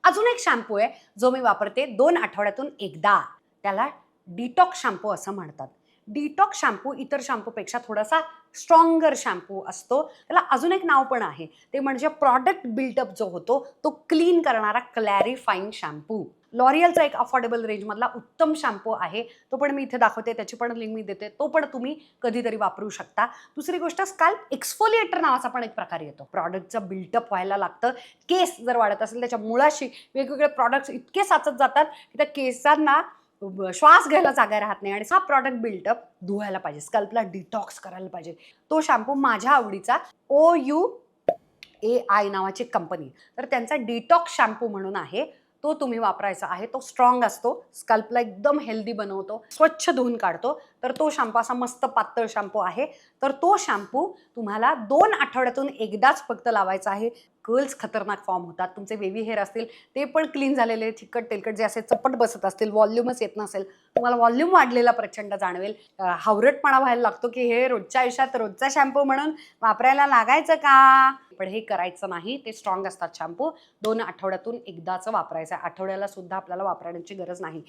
अजून एक शॅम्पू आहे जो मी वापरते 2 आठवड्यातून एकदा. त्याला डिटॉक्स शॅम्पू असं म्हणतात. डिटॉक्स शॅम्पू इतर शॅम्पूपेक्षा थोडासा स्ट्रॉंगर शॅम्पू असतो. त्याला अजून एक नाव पण आहे. ते म्हणजे प्रॉडक्ट बिल्डअप जो होतो तो क्लीन करणारा क्लॅरिफाईंग शॅम्पू. लॉरियलचा एक अफोर्डेबल रेंजमधला उत्तम शॅम्पू आहे. तो पण मी इथे दाखवते, त्याची पण लिंक मी देते. तो पण तुम्ही कधीतरी वापरू शकता. दुसरी गोष्ट, स्कॅल्प एक्सफोलिएटर नावाचा पण एक प्रकार येतो. प्रॉडक्टचं बिल्डअप व्हायला लागतं. केस जर वाढत असेल त्याच्या मुळाशी वेगवेगळे प्रॉडक्ट्स इतके साचत जातात की त्या केसांना श्वास घ्यायला जागा राहत नाही आणि हा प्रॉडक्ट बिल्डअप धुवायला पाहिजे, स्कल्पला डिटॉक्स करायला पाहिजे. तो शॅम्पू माझ्या आवडीचा OUAI नावाची कंपनी, तर त्यांचा डिटॉक्स शॅम्पू म्हणून आहे. तो तुम्ही वापरायचा आहे. तो स्ट्रॉंग असतो, स्कल्पला एकदम हेल्दी बनवतो, स्वच्छ धुवून काढतो. तर तो शॅम्पू असा मस्त पातळ शॅम्पू आहे. तर तो शॅम्पू तुम्हाला 2 आठवड्यातून एकदाच फक्त लावायचा आहे. कर्ल्स खतरनाक फॉर्म होतात. तुमचे वेव्ही हेअर असतील ते पण क्लीन झालेले, चिकट तेलकट जे असे चपट बसत असतील, व्हॉल्यूमच येत नसेल, तुम्हाला व्हॉल्यूम वाढलेला प्रचंड जाणवेल. हावरटपणा व्हायला लागतो की हे रोजच्या आयुष्यात रोजचा शॅम्पू म्हणून वापरायला लागायचं का? पण हे करायचं नाही. ते स्ट्रॉंग असतात शॅम्पू. 2 आठवड्यातून एकदाच वापरायचं. आठवड्याला सुद्धा आपल्याला वापरण्याची गरज नाही.